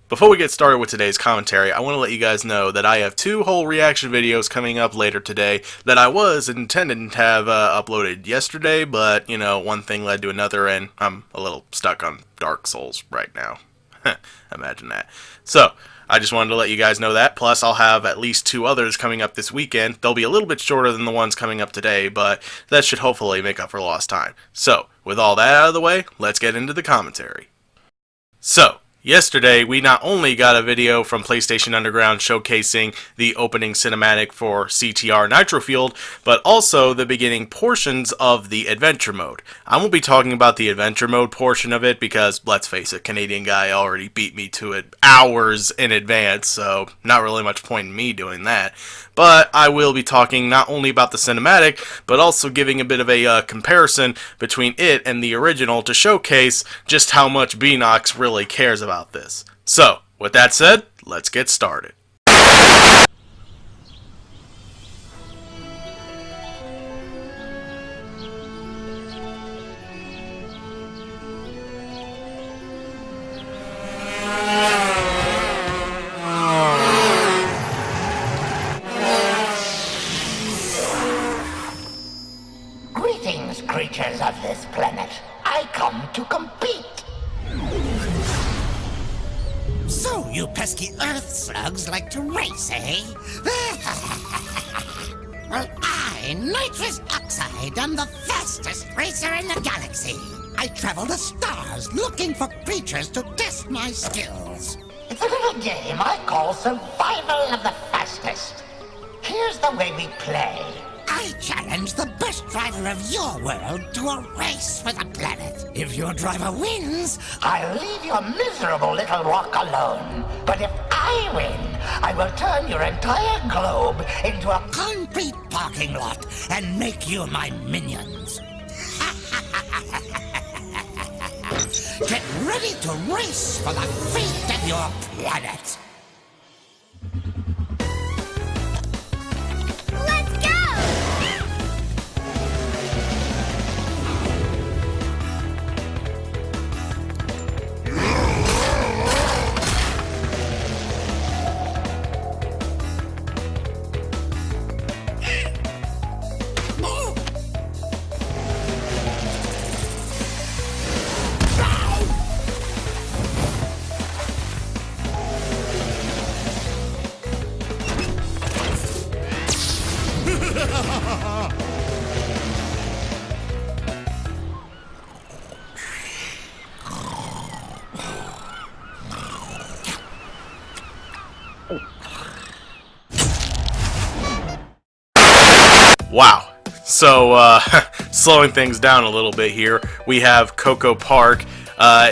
Before we get started with today's commentary, I want to let you guys know that I have two whole reaction videos coming up later today that I was intending to have uploaded yesterday, but, one thing led to another, and I'm a little stuck on Dark Souls right now. Imagine that. So, I just wanted to let you guys know that, plus I'll have at least two others coming up this weekend. They'll be a little bit shorter than the ones coming up today, but that should hopefully make up for lost time. So, with all that out of the way, let's get into the commentary. So, yesterday, we not only got a video from PlayStation Underground showcasing the opening cinematic for CTR nitro-fueled, but also the beginning portions of the adventure mode. I won't be talking about the adventure mode portion of it because, let's face it, Canadian guy already beat me to it hours in advance, so not really much point in me doing that. But I will be talking not only about the cinematic, but also giving a bit of a comparison between it and the original to showcase just how much Beanox really cares about this. So, with that said, let's get started. Greetings, creatures of this planet. I come to compete. So you pesky earth slugs like to race, eh? Well, I, nitrous oxide, am the fastest racer in the galaxy. I travel the stars looking for creatures to test my skills. It's a little game I call survival of the fastest. Here's the way we play. I challenge the best driver of your world to a race for the planet. If your driver wins, I'll leave your miserable little rock alone. But if I win, I will turn your entire globe into a concrete parking lot and make you my minions. Get ready to race for the fate of your planet. Wow. So, slowing things down a little bit here, we have Coco Park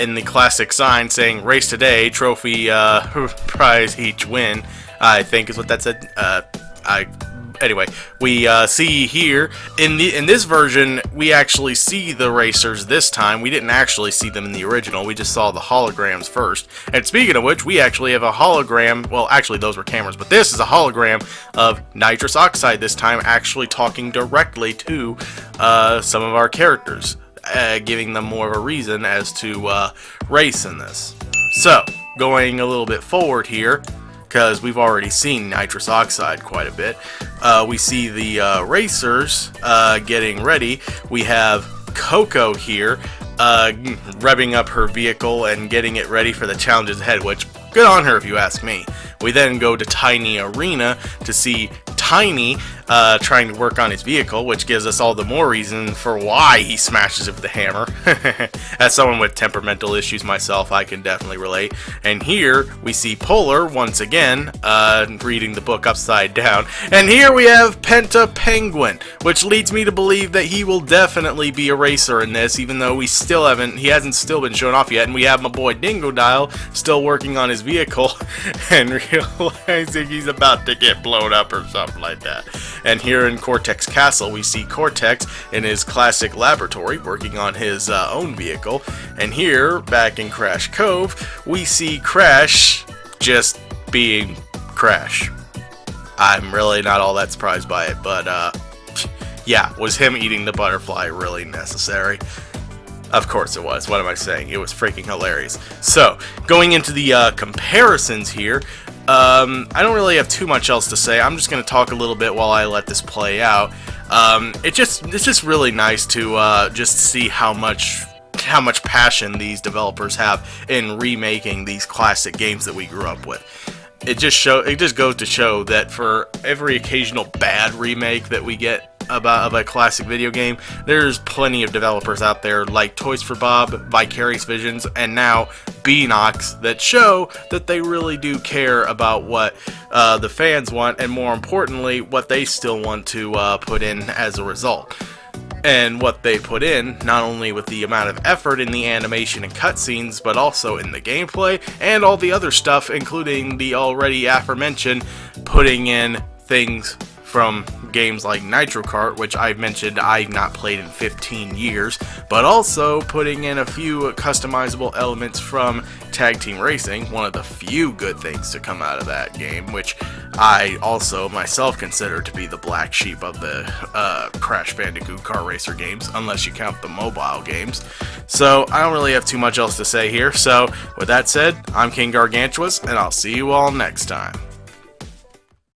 in the classic sign saying, race today, trophy, prize each win, I think is what that said. Anyway, we see here, in this version, we actually see the racers this time. We didn't actually see them in the original, we just saw the holograms first. And speaking of which, we actually have a hologram, well, actually those were cameras, but this is a hologram of nitrous oxide this time, actually talking directly to some of our characters, giving them more of a reason as to race in this. So, going a little bit forward here, because we've already seen nitrous oxide quite a bit. We see the racers getting ready. We have Coco here revving up her vehicle and getting it ready for the challenges ahead, which good on her if you ask me. We then go to Tiny Arena to see Tiny trying to work on his vehicle, which gives us all the more reason for why he smashes it with the hammer. As someone with temperamental issues myself, I can definitely relate. And here we see Polar once again reading the book upside down. And here we have Penta Penguin, which leads me to believe that he will definitely be a racer in this, even though he hasn't still been shown off yet. And we have my boy Dingodile still working on his vehicle and realizing he's about to get blown up or something like that. And here in Cortex Castle, we see Cortex in his classic laboratory working on his own vehicle. And here, back in Crash Cove, we see Crash just being Crash. I'm really not all that surprised by it, but yeah, was him eating the butterfly really necessary? Of course it was. What am I saying? It was freaking hilarious. So, going into the comparisons here, I don't really have too much else to say. I'm just going to talk a little bit while I let this play out. It's just really nice to just see how much passion these developers have in remaking these classic games that we grew up with. It just goes to show that for every occasional bad remake that we get of a classic video game, there's plenty of developers out there like Toys for Bob, Vicarious Visions, and now Beanox that show that they really do care about what the fans want, and more importantly, what they still want to put in as a result. And what they put in, not only with the amount of effort in the animation and cutscenes, but also in the gameplay and all the other stuff, including the already aforementioned putting in things from games like Nitro Kart, which I've mentioned I've not played in 15 years, but also putting in a few customizable elements from Tag Team Racing, one of the few good things to come out of that game, which I also myself consider to be the black sheep of the Crash Bandicoot Kart Racer games, unless you count the mobile games. So I don't really have too much else to say here, so with that said, I'm King Gargantuous, and I'll see you all next time.